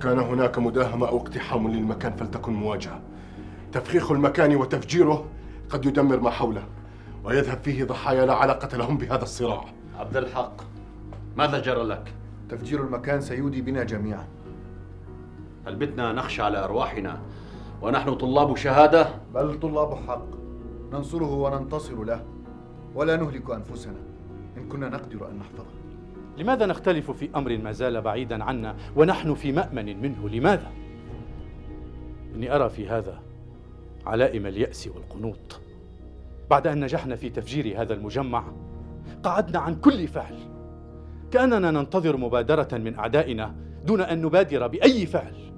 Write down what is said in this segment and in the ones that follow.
كان هناك مداهمة أو اقتحام للمكان فلتكن مواجهة. تفخيخ المكان وتفجيره قد يدمر ما حوله ويذهب فيه ضحايا لا علاقة لهم بهذا الصراع. عبد الحق، ماذا جرى لك؟ تفجير المكان سيودي بنا جميعا. هل بدنا نخشى على أرواحنا ونحن طلاب شهادة؟ بل طلاب حق، ننصره وننتصر له ولا نهلك أنفسنا إن كنا نقدر أن نحفظه. لماذا نختلف في أمر ما زال بعيداً عنا ونحن في مأمن منه؟ لماذا؟ إني أرى في هذا علائم اليأس والقنوط. بعد أن نجحنا في تفجير هذا المجمع قعدنا عن كل فعل، كأننا ننتظر مبادرة من أعدائنا دون أن نبادر بأي فعل.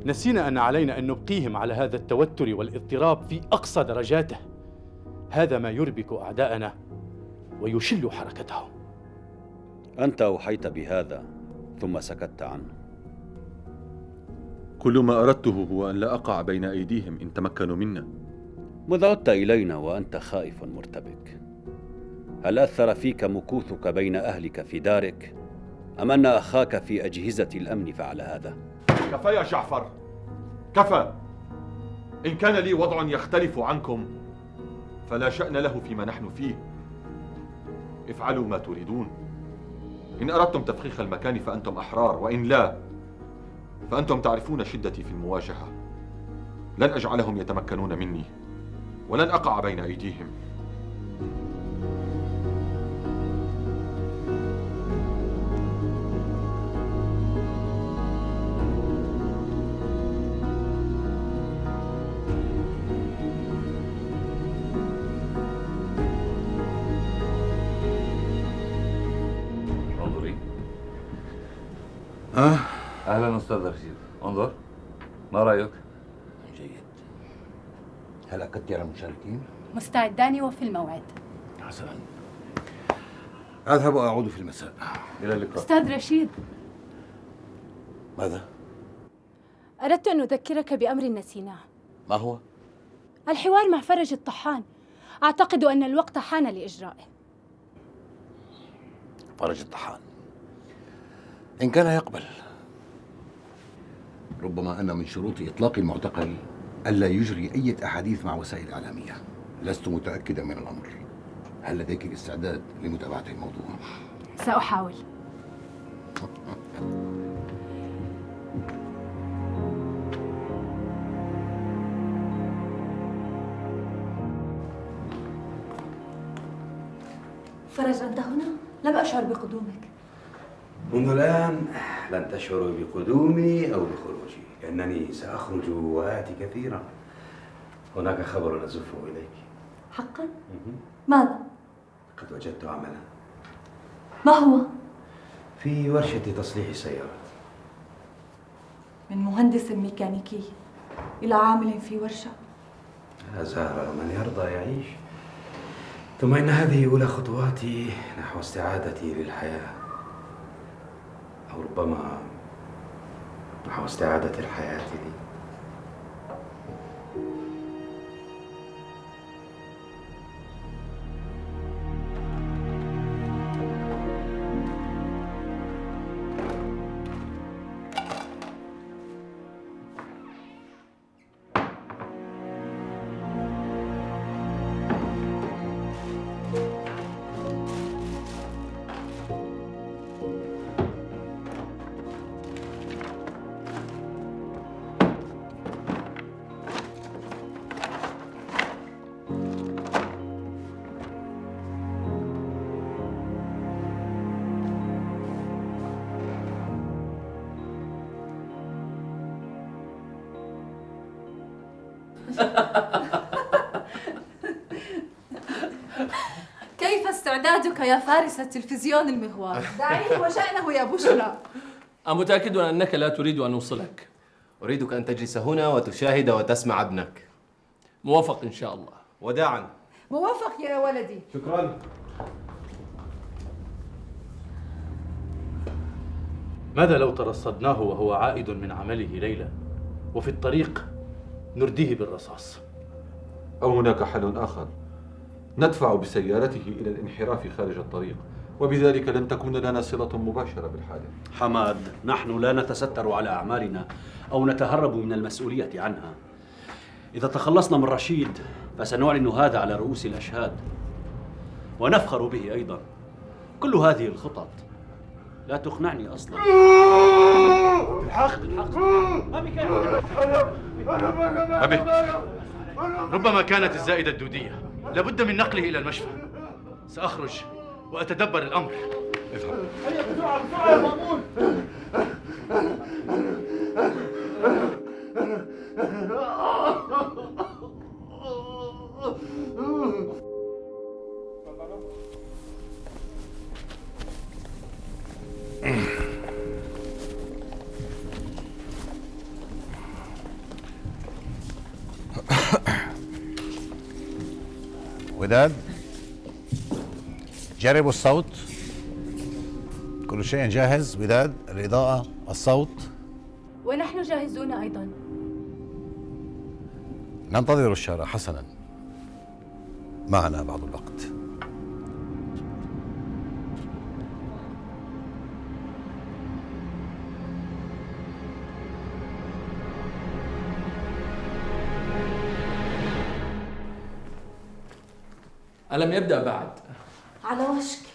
نسينا أن علينا أن نبقيهم على هذا التوتر والاضطراب في أقصى درجاته. هذا ما يربك أعداءنا ويشل حركتهم. أنت أوحيت بهذا ثم سكت عنه. كل ما أردته هو أن لا أقع بين أيديهم إن تمكنوا منا. مذ عدت إلينا وأنت خائف مرتبك، هل أثر فيك مكوثك بين أهلك في دارك أم أن أخاك في أجهزة الأمن فعل هذا؟ كفى يا جعفر، كفى. إن كان لي وضع يختلف عنكم فلا شأن له فيما نحن فيه. افعلوا ما تريدون. إن أردتم تفخيخ المكان فأنتم أحرار، وإن لا فأنتم تعرفون شدتي في المواجهة. لن أجعلهم يتمكنون مني ولن أقع بين أيديهم. انظري. أهلا أستاذ رشيد، انظر، ما رأيك؟ جيد. هل أكدت على المشاركين؟ مستعدان وفي الموعد. حسنا، أذهب وأعود في المساء. إلى اللقاء. أستاذ رشيد، ماذا؟ أردت أن أذكرك بأمر نسيناه. ما هو؟ الحوار مع فرج الطحان. أعتقد أن الوقت حان لإجرائه. فرج الطحان إن كان يقبل. ربما أن من شروط إطلاق المعتقل ألا يجري أي أحاديث مع وسائل إعلامية. لست متأكدا من الأمر. هل لديك الاستعداد لمتابعة الموضوع؟ سأحاول. فرج، أنت هنا؟ لم أشعر بقدومك. منذ الآن لن تشعر بقدومي أو بخروجي، لأنني سأخرج وآتي كثيرا. هناك خبر أزفه إليك. حقا؟ ماذا؟ قد وجدت عملا. ما هو؟ في ورشة تصليح سيارات. من مهندس ميكانيكي إلى عامل في ورشة. يا زهرة، من يرضى يعيش. ثم إن هذه أولى خطواتي نحو استعادتي للحياة، أو ربما نحو استعادة الحياة لي. كيف استعدادك يا فارس التلفزيون المغوار؟ دعيه وشأنه يا بشرى. أمتأكد أنك لا تريد أن أوصلك. أريدك أن تجلس هنا وتشاهد وتسمع ابنك. موافق إن شاء الله. وداعا. موافق يا ولدي. شكرا. ماذا لو ترصدناه وهو عائد من عمله ليلا وفي الطريق نرديه بالرصاص؟ أو هناك حل آخر، ندفع بسيارته إلى الانحراف خارج الطريق وبذلك لن تكون لنا صلة مباشرة بالحادث. حماد، نحن لا نتستر على أعمالنا أو نتهرب من المسؤولية عنها. إذا تخلصنا من رشيد فسنعلن هذا على رؤوس الأشهاد ونفخر به أيضا. كل هذه الخطط لا تقنعني أصلا. الحق أبي، ربما كانت الزائدة الدودية، لابد من نقله إلى المشفى. سأخرج وأتدبر الأمر. اذهب. هيا بسرعة بسرعة يا مأمون. وداد، جربوا الصوت. كل شيء جاهز. وداد، الإضاءة، الصوت. ونحن جاهزون أيضا. ننتظر الشارع. حسنا، معنا بعض الوقت. ألم يبدأ بعد؟ على وشك.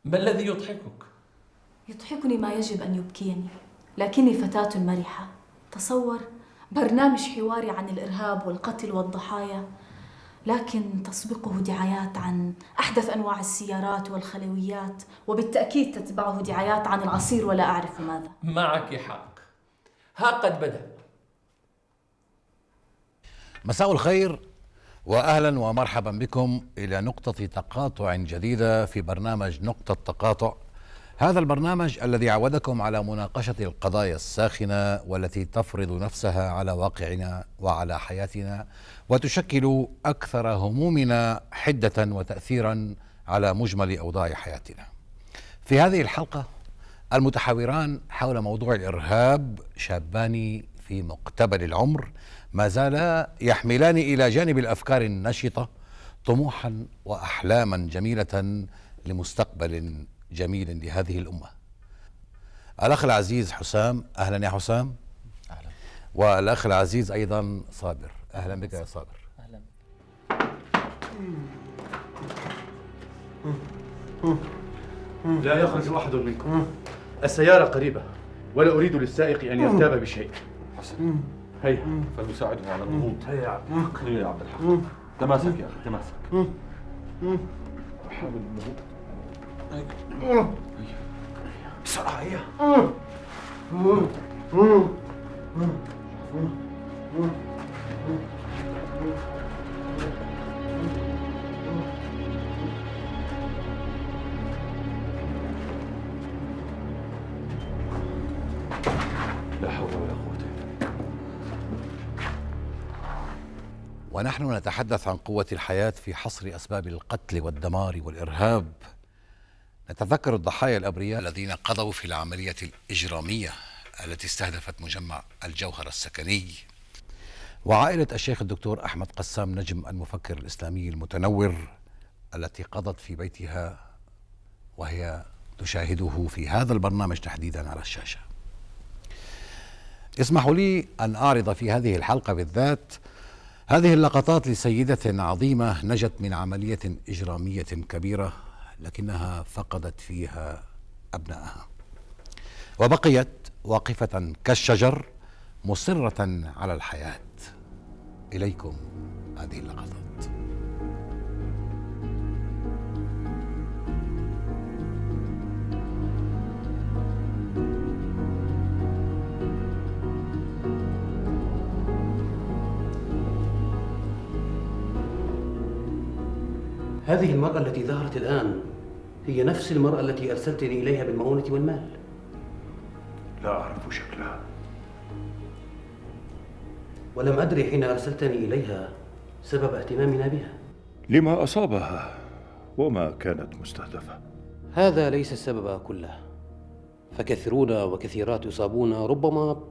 ما الذي يضحكك؟ يضحكني ما يجب أن يبكيني، لكني فتاة مرحة. تصور برنامج حواري عن الإرهاب والقتل والضحايا، لكن تسبقه دعايات عن أحدث أنواع السيارات والخلويات، وبالتأكيد تتبعه دعايات عن العصير ولا أعرف ماذا. معك حق، ها قد بدأ. مساء الخير وأهلا ومرحبا بكم إلى نقطة تقاطع جديدة في برنامج نقطة تقاطع. هذا البرنامج الذي عودكم على مناقشة القضايا الساخنة والتي تفرض نفسها على واقعنا وعلى حياتنا، وتشكل أكثر همومنا حدة وتأثيرا على مجمل أوضاع حياتنا. في هذه الحلقة المتحاوران حول موضوع الإرهاب شابان في مقتبل العمر ما زالا يحملان إلى جانب الأفكار النشطة طموحا وأحلاما جميلة لمستقبل جميل لهذه الأمة. الأخ العزيز حسام، أهلا يا حسام. أهلا. والأخ العزيز أيضا صابر، أهلا بك يا صابر. أهلا. لا يخرج أحد منكم. السيارة قريبة ولا أريد للسائق أن يرتاب بشيء. حسن، هيا فلنساعده على النهوض. هيا يا عبد الحق. خلينا يا عبد الحق. تماسك يا أخي، تماسك. حاول النهوض. بسرعة هيا. لا حول ولا قوة إلا بالله. ونحن نتحدث عن قوة الحياة في حصر أسباب القتل والدمار والإرهاب. نتذكر الضحايا الأبرياء الذين قضوا في العملية الإجرامية التي استهدفت مجمع الجوهرة السكني، وعائلة الشيخ الدكتور أحمد قسام نجم المفكر الإسلامي المتنور التي قضت في بيتها وهي تشاهده في هذا البرنامج تحديدا على الشاشة. اسمحوا لي أن أعرض في هذه الحلقة بالذات هذه اللقطات لسيدة عظيمة نجت من عملية إجرامية كبيرة لكنها فقدت فيها أبنائها وبقيت واقفة كالشجر مصرة على الحياة. إليكم هذه اللقطات. هذه المرأة التي ظهرت الآن هي نفس المرأة التي أرسلتني إليها بالمؤونة والمال. لا أعرف شكلها، ولم أدري حين أرسلتني إليها سبب اهتمامنا بها. لما أصابها وما كانت مستهدفة؟ هذا ليس السبب كله، فكثيرون وكثيرات يصابون ربما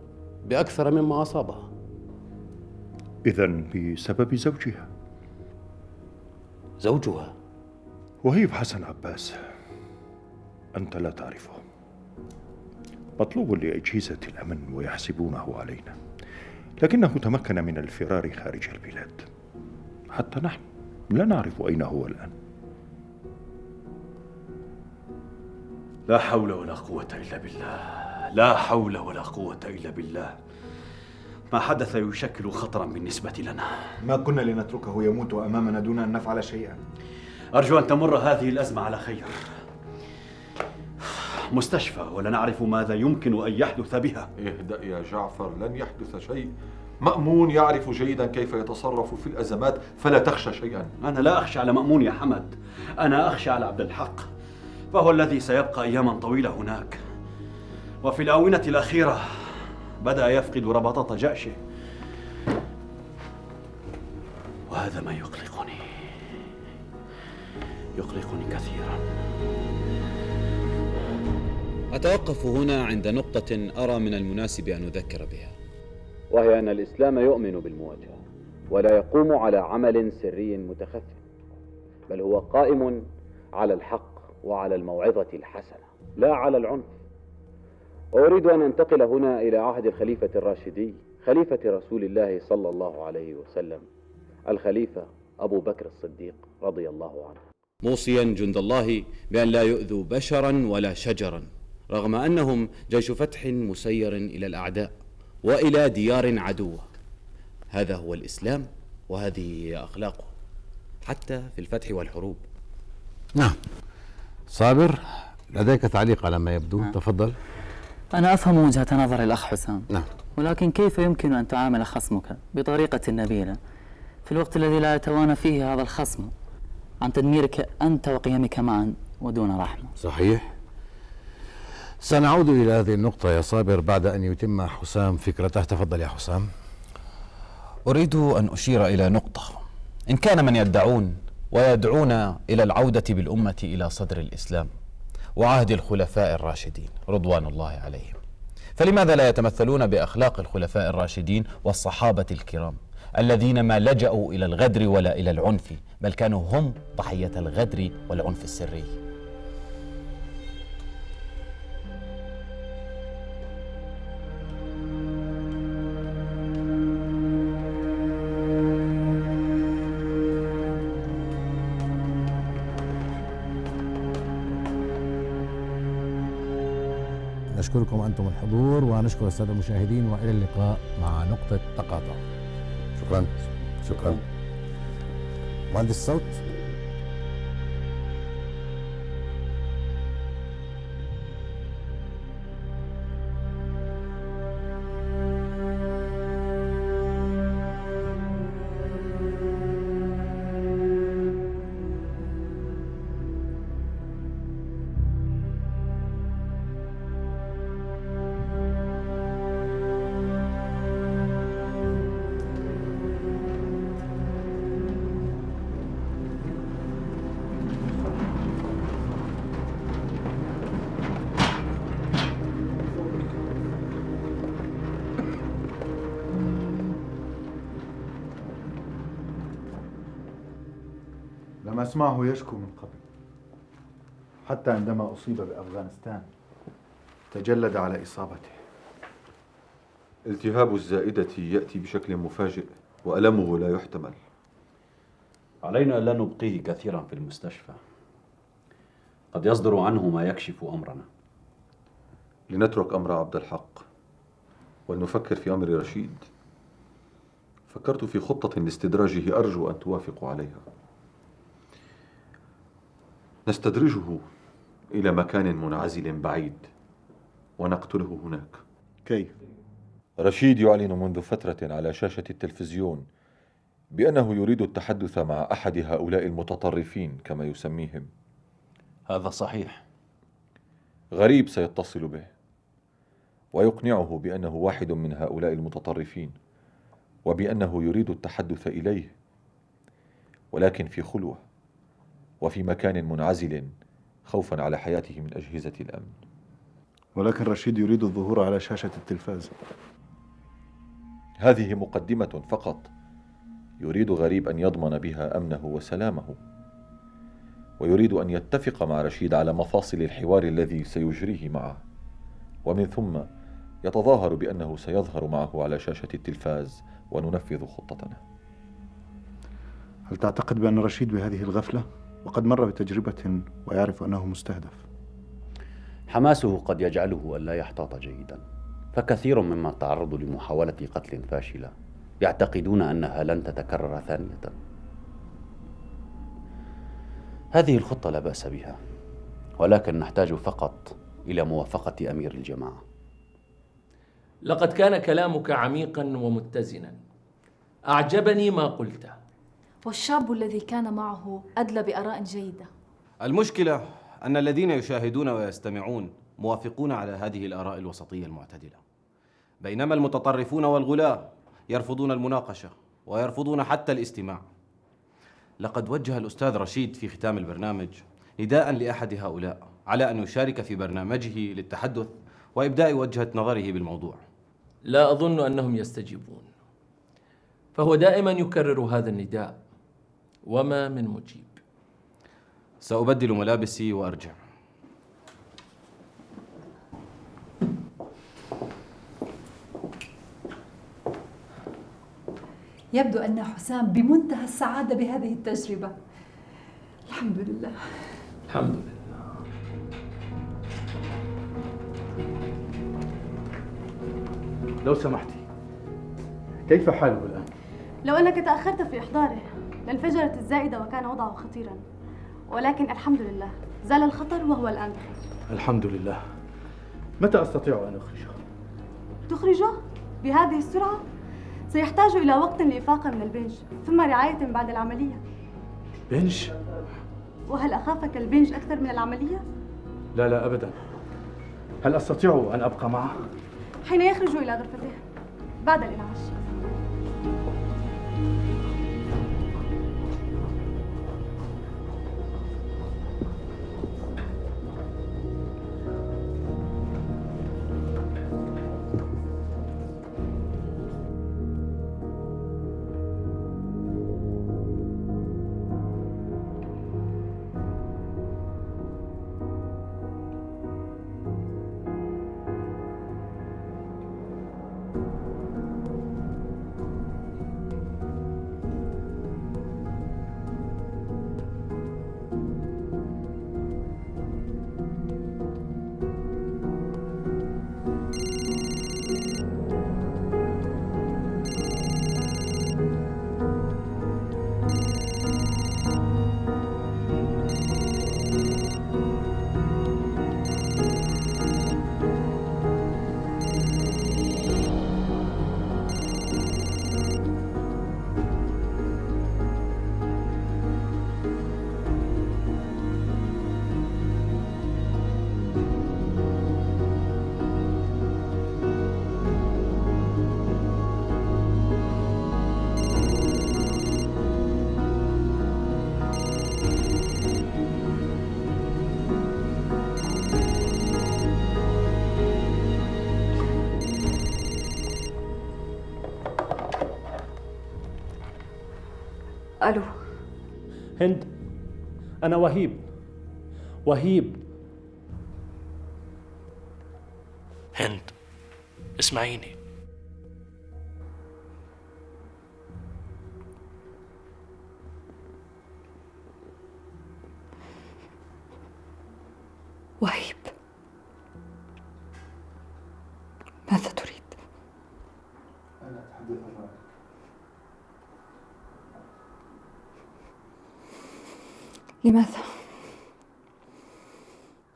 بأكثر مما أصابها. إذن بسبب زوجها. زوجها. وهيب حسن عباس، أنت لا تعرفه، مطلوب لأجهزة الأمن ويحسبونه علينا، لكنه تمكن من الفرار خارج البلاد، حتى نحن لا نعرف أين هو الآن. لا حول ولا قوة إلا بالله، لا حول ولا قوة إلا بالله. ما حدث يشكل خطرا بالنسبة لنا. ما كنا لنتركه يموت أمامنا دون أن نفعل شيئا. أرجو أن تمر هذه الأزمة على خير. مستشفى ولا نعرف ماذا يمكن أن يحدث بها. اهدأ يا جعفر، لن يحدث شيء. مأمون يعرف جيدا كيف يتصرف في الأزمات، فلا تخشى شيئا. أنا لا أخشى على مأمون يا حمد، أنا أخشى على عبد الحق، فهو الذي سيبقى أياما طويلة هناك، وفي الآونة الأخيرة بدأ يفقد ربطة جأشه، وهذا ما يقلقني كثيرا. أتوقف هنا عند نقطة أرى من المناسب أن أذكر بها، وهي أن الإسلام يؤمن بالمواجهة ولا يقوم على عمل سري متخفي، بل هو قائم على الحق وعلى الموعظة الحسنة لا على العنف. وأريد أن أنتقل هنا إلى عهد الخليفة الراشدي، خليفة رسول الله صلى الله عليه وسلم، الخليفة أبو بكر الصديق رضي الله عنه، موصيا جند الله بأن لا يؤذوا بشرا ولا شجرا، رغم أنهم جيش فتح مسير إلى الأعداء وإلى ديار عدوة. هذا هو الإسلام وهذه هي أخلاقه حتى في الفتح والحروب. نعم. صابر، لديك تعليق على ما يبدو؟ تفضل. أنا أفهم وجهة نظر الأخ حسام، نعم، ولكن كيف يمكن أن تعامل خصمك بطريقة نبيلة في الوقت الذي لا يتوانى فيه هذا الخصم عن تدميرك أنت وقيمك معا ودون رحمة؟ صحيح. سنعود إلى هذه النقطة يا صابر بعد أن يتم حسام فكرته. تفضل يا حسام. أريد أن أشير إلى نقطة. إن كان من يدعون ويدعون إلى العودة بالأمة إلى صدر الإسلام وعهد الخلفاء الراشدين رضوان الله عليهم، فلماذا لا يتمثلون بأخلاق الخلفاء الراشدين والصحابة الكرام الذين ما لجأوا إلى الغدر ولا إلى العنف، بل كانوا هم ضحية الغدر والعنف السري؟ نشكركم أنتم الحضور ونشكر السادة المشاهدين، وإلى اللقاء مع نقطة تقاطع. شكرا. شكرا. مهندس الصوت. لم أسمعه يشكو من قبل، حتى عندما أصيب بأفغانستان تجلد على إصابته. التهاب الزائدة يأتي بشكل مفاجئ وألمه لا يحتمل. علينا أن لا نبقيه كثيرا في المستشفى، قد يصدر عنه ما يكشف أمرنا. لنترك أمر عبد الحق ولنفكر في أمر رشيد. فكرت في خطة لاستدراجه أرجو أن توافقوا عليها. نستدرجه إلى مكان منعزل بعيد ونقتله هناك. كيف؟ رشيد يعلن منذ فترة على شاشة التلفزيون بأنه يريد التحدث مع أحد هؤلاء المتطرفين كما يسميهم. هذا صحيح. غريب سيتصل به ويقنعه بأنه واحد من هؤلاء المتطرفين وبأنه يريد التحدث إليه، ولكن في خلوة وفي مكان منعزل خوفا على حياته من أجهزة الأمن. ولكن رشيد يريد الظهور على شاشة التلفاز. هذه مقدمة فقط، يريد غريب أن يضمن بها أمنه وسلامه. ويريد أن يتفق مع رشيد على مفاصل الحوار الذي سيجريه معه، ومن ثم يتظاهر بأنه سيظهر معه على شاشة التلفاز وننفذ خطتنا. هل تعتقد بأن رشيد بهذه الغفلة وقد مر بتجربة ويعرف أنه مستهدف؟ حماسه قد يجعله ألا يحتاط جيدا، فكثير ممن تعرضوا لمحاولة قتل فاشلة يعتقدون أنها لن تتكرر ثانية. هذه الخطة لا بأس بها، ولكن نحتاج فقط إلى موافقة أمير الجماعة. لقد كان كلامك عميقا ومتزنا، أعجبني ما قلته. والشاب الذي كان معه أدلى بآراء جيدة. المشكلة أن الذين يشاهدون ويستمعون موافقون على هذه الآراء الوسطية المعتدلة، بينما المتطرفون والغلاة يرفضون المناقشة ويرفضون حتى الاستماع. لقد وجه الأستاذ رشيد في ختام البرنامج نداء لأحد هؤلاء على أن يشارك في برنامجه للتحدث وإبداء وجهة نظره بالموضوع. لا أظن أنهم يستجيبون، فهو دائما يكرر هذا النداء وما من مجيب. سأبدل ملابسي وأرجع. يبدو أن حسام بمنتهى السعادة بهذه التجربة. الحمد لله. الحمد لله. لو سمحتي، كيف حاله الآن؟ لو أنك تأخرت في إحضاره لانفجرت الزائدة وكان وضعه خطيرا، ولكن الحمد لله زال الخطر وهو الآن بخير. الحمد لله. متى أستطيع أن أخرجه؟ تخرجه؟ بهذه السرعة؟ سيحتاج إلى وقت لإفاقة من البنج، ثم رعاية بعد العملية. بنج؟ وهل أخافك البنج أكثر من العملية؟ لا لا أبدا. هل أستطيع أن أبقى معه؟ حين يخرج إلى غرفته بعد الإنعاش. ألو. هند، أنا وهيب. هند، اسمعيني. وهيب، ماذا تريد؟ أنا أتحدث معك.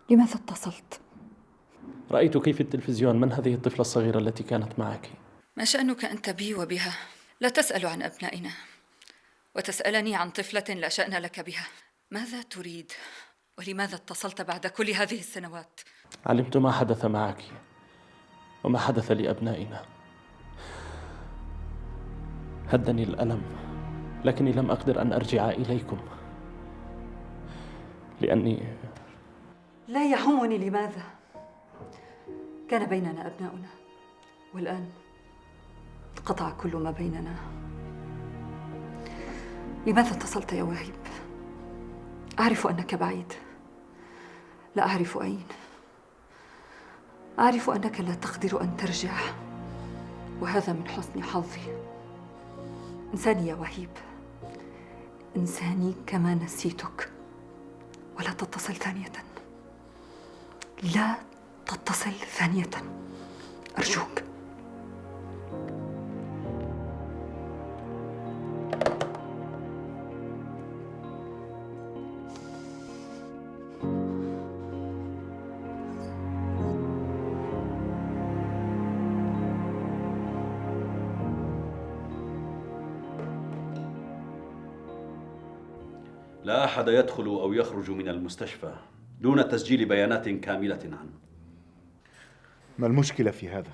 لماذا اتصلت؟ رأيتك في التلفزيون. من هذه الطفلة الصغيرة التي كانت معك؟ ما شأنك أنت بي وبها؟ لا تسأل عن أبنائنا وتسألني عن طفلة لا شأن لك بها. ماذا تريد؟ ولماذا اتصلت بعد كل هذه السنوات؟ علمت ما حدث معك وما حدث لأبنائنا. هدني الألم، لكني لم أقدر أن أرجع إليكم لأني لا يهمني لماذا. كان بيننا أبناؤنا والآن انقطع كل ما بيننا. لماذا اتصلت يا وهيب؟ أعرف أنك بعيد، لا أعرف أين. أعرف أنك لا تقدر أن ترجع، وهذا من حسن حظي. انساني يا وهيب، انساني كما نسيتك. ولا تتصل ثانية، لا تتصل ثانية أرجوك. لا أحد يدخل أو يخرج من المستشفى دون تسجيل بيانات كاملة عنه. ما المشكلة في هذا؟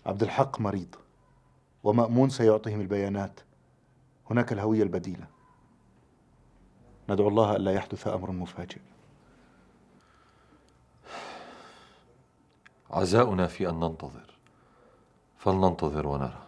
عبد الحق مريض ومأمون سيعطيهم البيانات. هناك الهوية البديلة. ندعو الله ألا يحدث أمر مفاجئ. عزاؤنا في أن ننتظر، فلننتظر ونرى.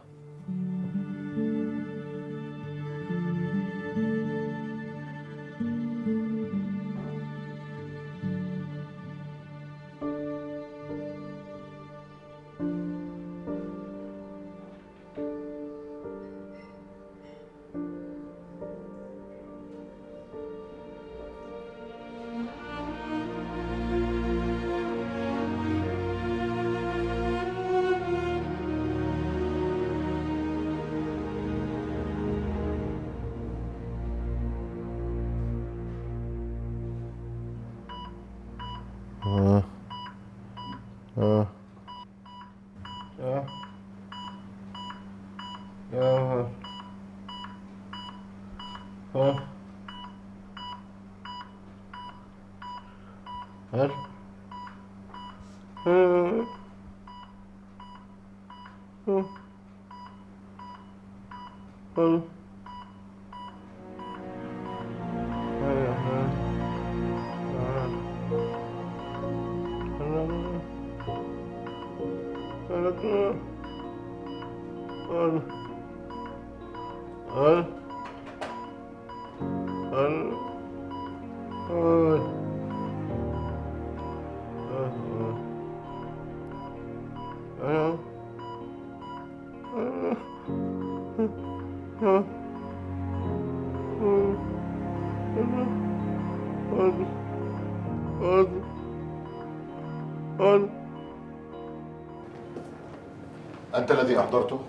أنت الذي أحضرته؟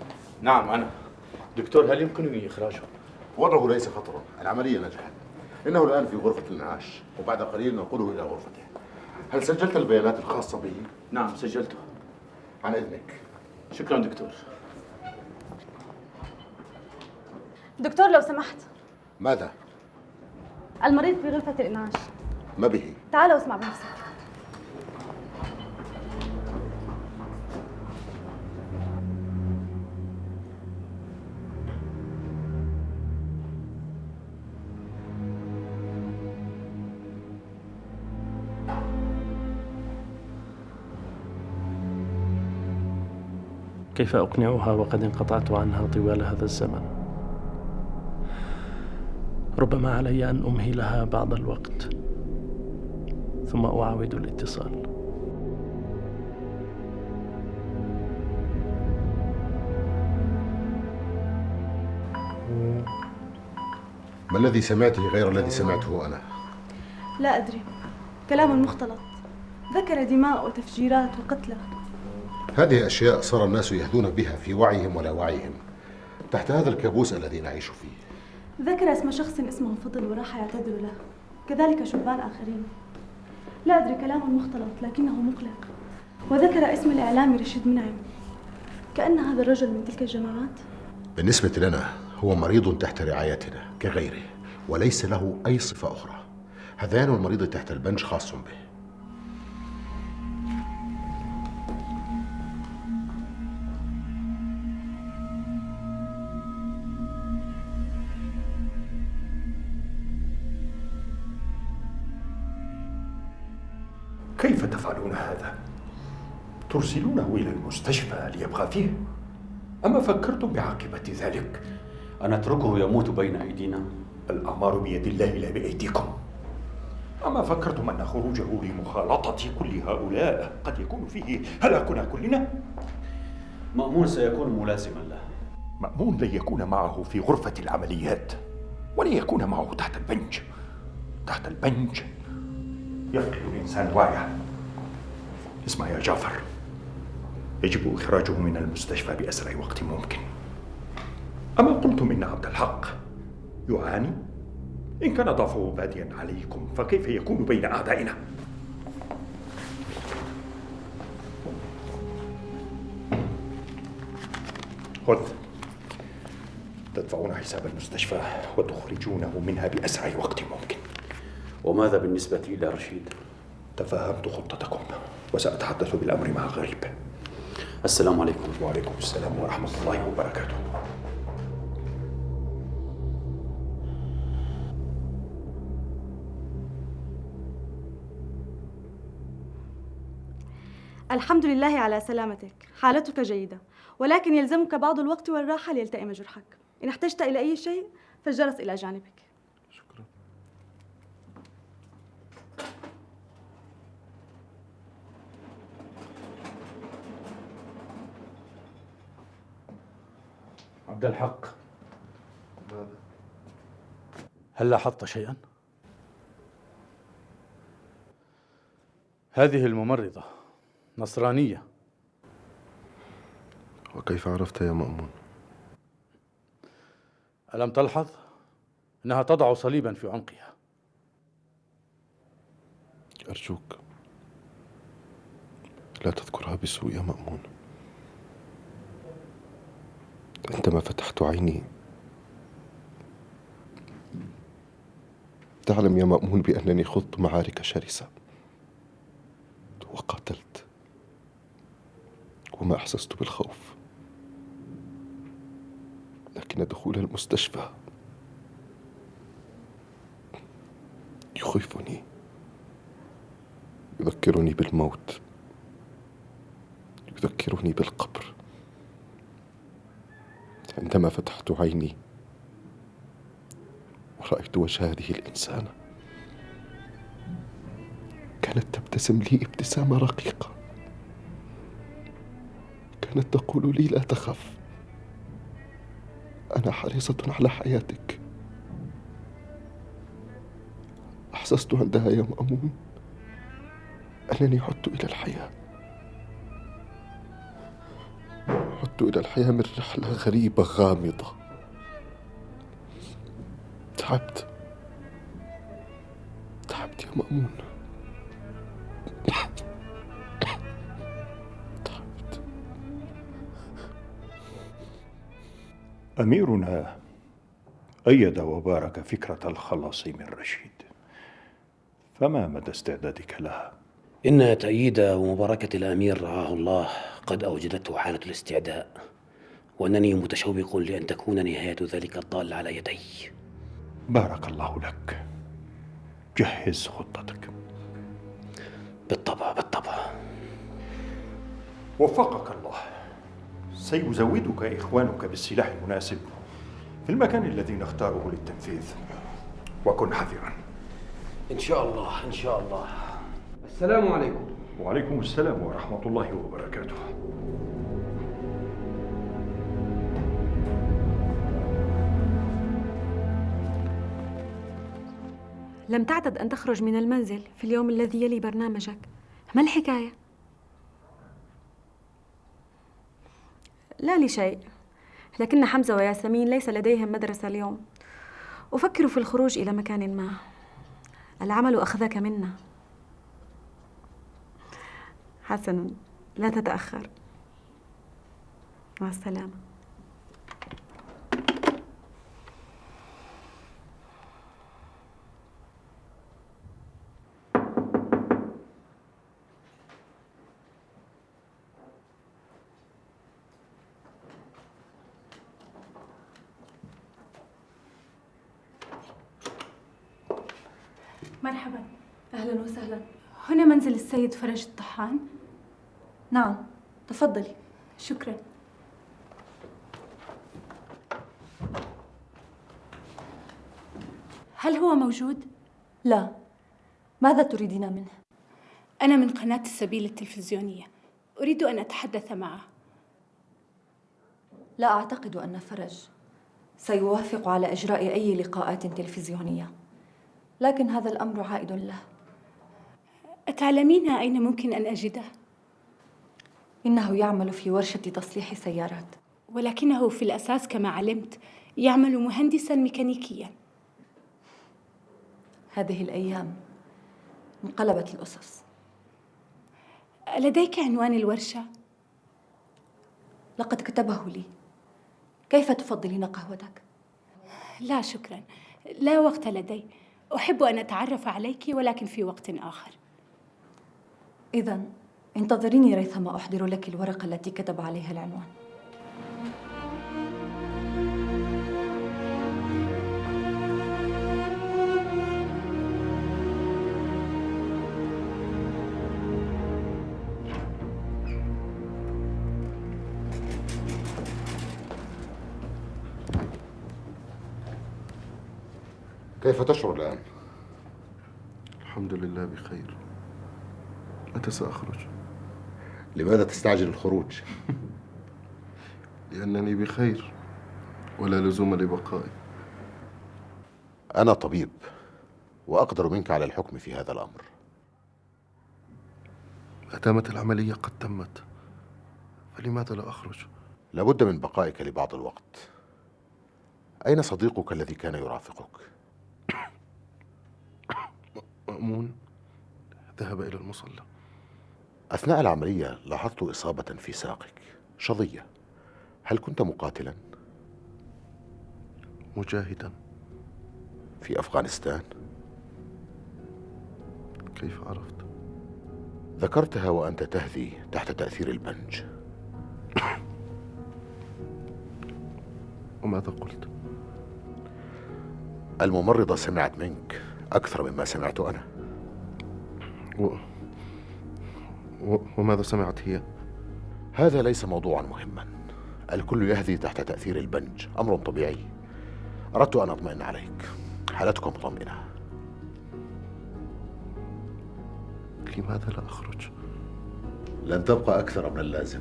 نعم أنا. دكتور، هل يمكنني إخراجه؟ وضعه ليس خطرا، العملية نجحت. إنه الآن في غرفة الإنعاش، وبعد قليل ننقله إلى غرفته. هل سجلت البيانات الخاصة به؟ نعم سجلته. عن إذنك. شكرا دكتور. دكتور لو سمحت. ماذا؟ المريض في غرفة الإنعاش. ما به؟ تعال واسمع بنفسك. كيف أقنعها وقد انقطعت عنها طوال هذا الزمن؟ ربما علي أن أمهلها بعض الوقت ثم أعاود الاتصال. ما الذي سمعته غير الذي سمعته أنا؟ لا أدري، كلام مختلط، ذكر دماء وتفجيرات وقتلى. هذه أشياء صار الناس يهدون بها في وعيهم ولا وعيهم تحت هذا الكابوس الذي نعيش فيه. ذكر اسم شخص اسمه فضل وراح يعتذر له، كذلك شبان آخرين. لا أدري، كلام مختلط لكنه مقلق. وذكر اسم الإعلامي رشيد منعم، كأن هذا الرجل من تلك الجماعات. بالنسبة لنا هو مريض تحت رعايتنا كغيره، وليس له أي صفة أخرى. هذان المريض تحت البنج خاص به. كيف تفعلون هذا؟ ترسلونه إلى المستشفى ليبقى فيه؟ أما فكرتم بعاقبة ذلك؟ أن نتركه يموت بين أيدينا؟ الأمر بيد الله لا بأيديكم. أما فكرتم أن خروجه لمخالطة كل هؤلاء قد يكون فيه هلاكنا كلنا؟ مأمون سيكون ملازما له. مأمون لن يكون معه في غرفة العمليات، ولن يكون معه تحت البنج. تحت البنج يفقد الإنسان وعيه. اسمع يا جعفر، يجب إخراجه من المستشفى بأسرع وقت ممكن. أما قلتم إن عبد الحق يعاني؟ إن كان ضعفه باديا عليكم فكيف يكون بين أعدائنا؟ خذ، تدفعون حساب المستشفى وتخرجونه منها بأسرع وقت ممكن. وماذا بالنسبة إلى رشيد؟ تفهمت خطتكم وسأتحدث بالأمر مع غريب. السلام عليكم. وعليكم السلام ورحمة الله وبركاته. الحمد لله على سلامتك، حالتك جيدة، ولكن يلزمك بعض الوقت والراحة ليلتئم جرحك. إن احتجت إلى أي شيء فالجرس إلى جانبك. شكرا. عبد الحق، هل لاحظت شيئا؟ هذه الممرضة نصرانية. وكيف عرفت يا مأمون؟ ألم تلحظ أنها تضع صليبا في عنقها؟ أرجوك لا تذكرها بسوء يا مأمون. عندما فتحت عيني تعلم يا مأمون بأنني خضت معارك شرسة وقاتلت، وما أحسست بالخوف، لكن دخول المستشفى يخيفني، يذكرني بالموت، يذكرني بالقبر. عندما فتحت عيني ورأيت وجه هذه الإنسانة كانت تبتسم لي ابتسامة رقيقة، كانت تقول لي لا تخف، أنا حريصة على حياتك. أحسست عندها يا مأمون أنني عدت إلى الحياة، عدت إلى الحياة من رحلة غريبة غامضة. تعبت يا مأمون، تعبت. أميرنا أيد وبارك فكرة الخلاص من رشيد، فما مدى استعدادك لها؟ إن تأييد ومباركة الأمير رعاه الله قد أوجدته حالة الاستعداء، وأنني متشوق لأن تكون نهاية ذلك الضال على يدي. بارك الله لك، جهز خطتك. بالطبع بالطبع. وفقك الله. سيزودك إخوانك بالسلاح المناسب في المكان الذي نختاره للتنفيذ، وكن حذرا. إن شاء الله إن شاء الله. السلام عليكم. وعليكم السلام ورحمة الله وبركاته. لم تعتد أن تخرج من المنزل في اليوم الذي يلي برنامجك، ما الحكاية؟ لا لشيء، لكن حمزة وياسمين ليس لديهم مدرسة اليوم. أفكر في الخروج إلى مكان ما. العمل أخذك منا. حسناً، لا تتأخر. مع السلامة. مرحبا، أهلا وسهلا. هنا منزل السيد فرج الطحان؟ نعم، تفضلي. شكرا. هل هو موجود؟ لا. ماذا تريدين منه؟ أنا من قناة السبيل التلفزيونية، أريد أن أتحدث معه. لا أعتقد أن فرج سيوافق على إجراء أي لقاءات تلفزيونية، لكن هذا الأمر عائد له. أتعلمين أين ممكن أن أجده؟ إنه يعمل في ورشة تصليح سيارات. ولكنه في الأساس كما علمت يعمل مهندساً ميكانيكياً. هذه الأيام انقلبت الأسس. لديك عنوان الورشة؟ لقد كتبه لي. كيف تفضلين قهوتك؟ لا شكراً، لا وقت لدي. أحب أن أتعرف عليك ولكن في وقت آخر. إذن انتظريني ريثما أحضر لك الورقة التي كتب عليها العنوان. كيف تشعر الآن؟ الحمد لله بخير. متى سأخرج؟ لماذا تستعجل الخروج؟ لأنني بخير ولا لزوم لبقائي. أنا طبيب وأقدر منك على الحكم في هذا الأمر. ما دامت العملية قد تمت فلماذا لا أخرج؟ لابد من بقائك لبعض الوقت. أين صديقك الذي كان يرافقك؟ مأمون ذهب إلى المصلى. أثناء العملية لاحظت إصابة في ساقك، شظية. هل كنت مقاتلا؟ مجاهدا. في أفغانستان؟ كيف عرفت؟ ذكرتها وأنت تهذي تحت تأثير البنج. وماذا قلت؟ الممرضة سمعت منك أكثر مما سمعت أنا. وماذا سمعت هي؟ هذا ليس موضوعا مهما. الكل يهذي تحت تأثير البنج، أمر طبيعي. أردت أن أطمئن عليك. حالتك مطمئنة. لماذا لا أخرج؟ لن تبقى أكثر من اللازم.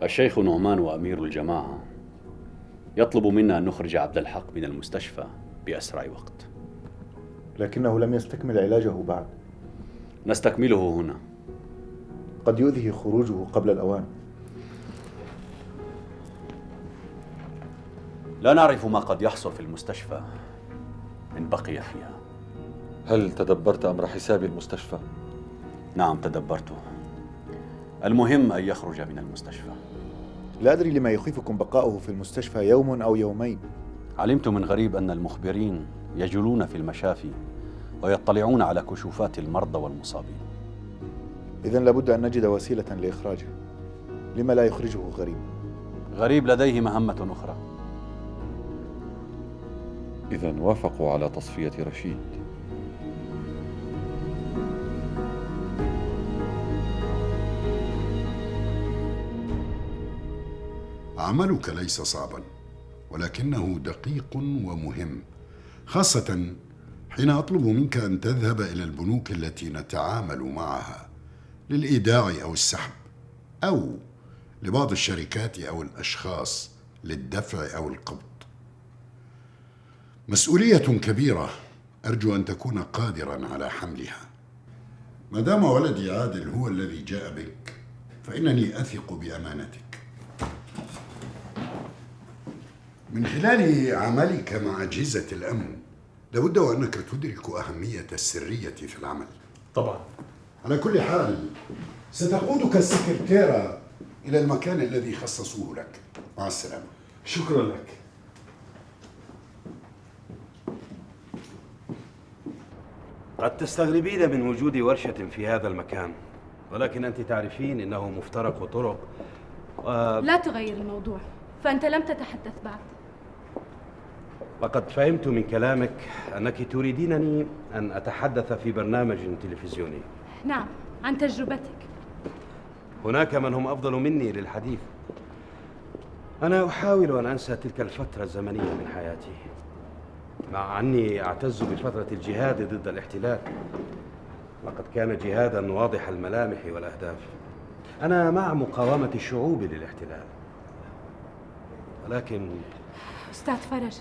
الشيخ نعمان وأمير الجماعة يطلب منا أن نخرج عبد الحق من المستشفى بأسرع وقت. لكنه لم يستكمل علاجه بعد. نستكمله هنا. قد يؤذيه خروجه قبل الأوان. لا نعرف ما قد يحصل في المستشفى إن بقي فيها. هل تدبرت أمر حساب المستشفى؟ نعم تدبرته. المهم أن يخرج من المستشفى. لا أدري لما يخيفكم بقاؤه في المستشفى يوم أو يومين. علمت من غريب أن المخبرين يجولون في المشافي ويطلعون على كشوفات المرضى والمصابين. إذن لابد أن نجد وسيلة لإخراجه. لما لا يخرجه غريب؟ غريب لديه مهمة أخرى. إذن وافقوا على تصفية رشيد. عملك ليس صعبا، ولكنه دقيق ومهم، خاصة حين أطلب منك أن تذهب إلى البنوك التي نتعامل معها للإيداع أو السحب، أو لبعض الشركات أو الأشخاص للدفع أو القبض. مسؤولية كبيرة أرجو أن تكون قادرا على حملها. ما دام ولدي عادل هو الذي جاء بك فإنني أثق بأمانتك. من خلال عملك مع أجهزة الأمن لابد وأنك تدرك أهمية السرية في العمل. طبعا. على كل حال ستقودك السكرتيرة إلى المكان الذي خصصوه لك. مع السلامة. شكرا لك. قد تستغربين من وجود ورشة في هذا المكان، ولكن أنت تعرفين إنه مفترق طرق لا تغير الموضوع، فأنت لم تتحدث بعد. لقد فهمت من كلامك أنك تريدينني أن أتحدث في برنامج تلفزيوني. نعم، عن تجربتك. هناك من هم أفضل مني للحديث. أنا أحاول أن أنسى تلك الفترة الزمنية من حياتي، مع أني أعتز بفترة الجهاد ضد الاحتلال. لقد كان جهادا واضح الملامح والأهداف. أنا مع مقاومة الشعوب للاحتلال، ولكن أستاذ فرج،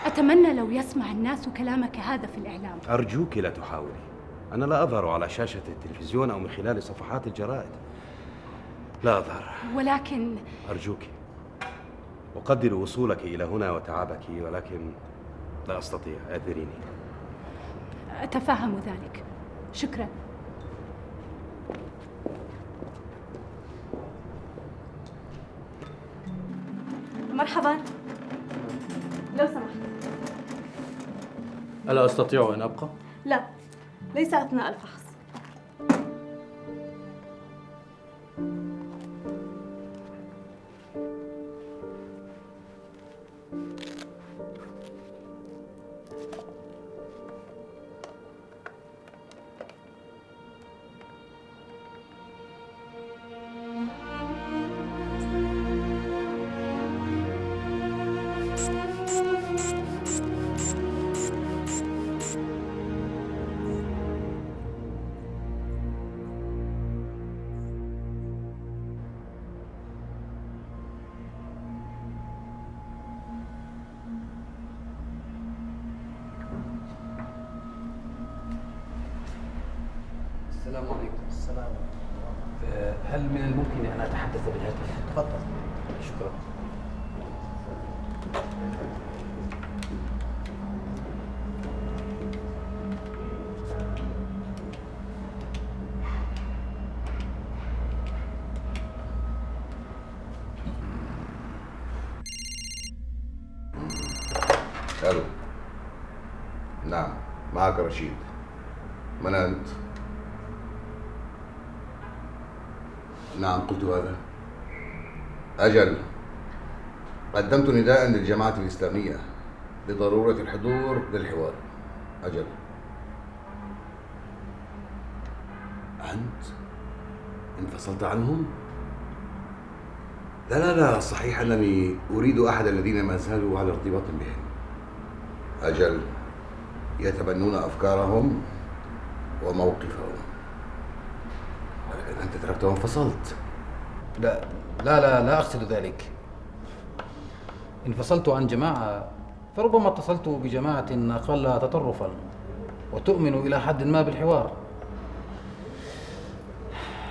أتمنى لو يسمع الناس كلامك هذا في الإعلام. أرجوك لا تحاولي. أنا لا أظهر على شاشة التلفزيون أو من خلال صفحات الجرائد، لا أظهر. ولكن أرجوك، أقدر وصولك إلى هنا وتعبك، ولكن لا أستطيع، اعذريني. أتفهم ذلك. شكرا. مرحبا، لو سمحت. ألا أستطيع أن أبقى؟ لا، ليس أثناء الفحص. السلام عليكم. السلام. هل من الممكن أن أتحدث بالهاتف؟ تفضل. شكرا. الو. نعم، معك رشيد. من أنت؟ نعم، قلت هذا. أجل، قدمت نداء للجماعة الإسلامية بضرورة الحضور للحوار. أجل. أنت انفصلت عنهم؟ لا، صحيح أنني أريد أحد الذين ما زالوا على ارتباط بهم. أجل، يتبنون أفكارهم وموقفهم، ولكن أنت تركت وانفصلت. لا أقصد ذلك. انفصلت عن جماعة، فربما اتصلت بجماعة أقل تطرفا وتؤمن إلى حد ما بالحوار.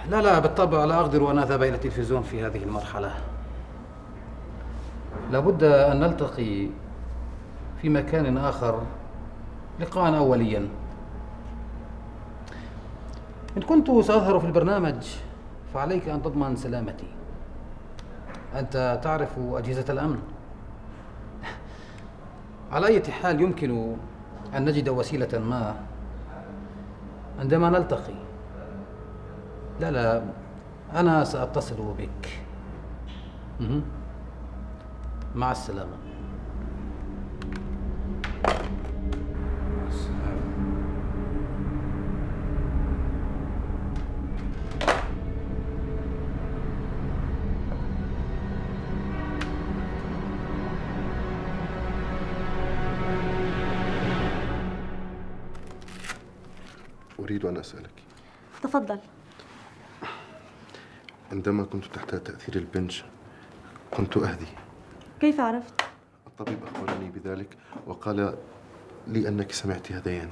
لا، بالطبع لا أقدر أن أذهب إلى التلفزيون في هذه المرحلة. لابد أن نلتقي في مكان آخر لقاء أوليا. إن كنت سأظهر في البرنامج فعليك أن تضمن سلامتي. أنت تعرف أجهزة الأمن. على أي حال يمكن أن نجد وسيلة ما عندما نلتقي. لا، أنا سأتصل بك. مع السلامة. أريد أن أسألك. تفضل. عندما كنت تحت تأثير البنج كنت أهدي. كيف عرفت؟ الطبيب أخبرني بذلك وقال لي أنك سمعت هذيان.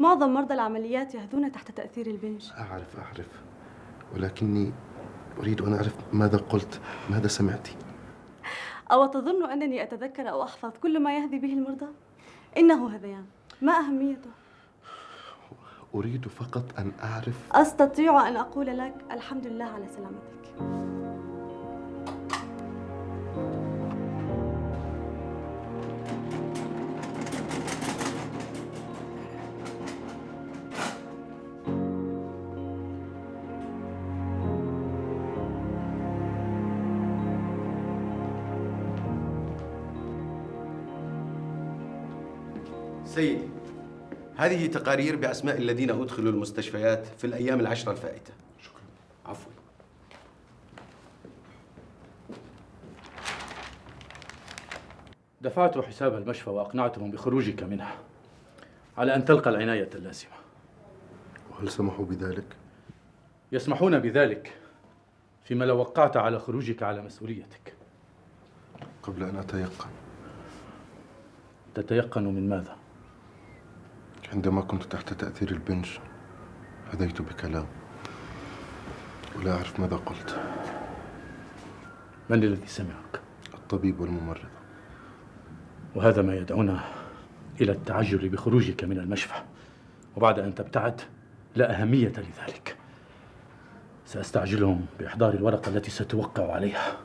معظم مرضى العمليات يهدون تحت تأثير البنج. أعرف، ولكني أريد أن أعرف ماذا قلت، ماذا سمعت. أو تظن أنني أتذكر أو أحفظ كل ما يهدي به المرضى؟ إنه هذيان، ما أهميته؟ أريد فقط أن أعرف. أستطيع أن أقول لك الحمد لله على سلامتك. سيدي، هذه تقارير بأسماء الذين أدخلوا المستشفيات في الأيام العشرة الفائتة. شكرا. عفوا. دفعت حساب المشفى وأقنعتهم بخروجك منها على أن تلقى العناية اللازمة. وهل سمحوا بذلك؟ يسمحون بذلك فيما لو وقعت على خروجك على مسؤوليتك. قبل أن أتيقن. تتيقن من ماذا؟ عندما كنت تحت تأثير البنج هديت بكلام ولا أعرف ماذا قلت. من الذي سمعك؟ الطبيب والممرضة. وهذا ما يدعونا إلى التعجل بخروجك من المشفى، وبعد أن تبتعد لا أهمية لذلك. سأستعجلهم بإحضار الورقة التي ستوقع عليها.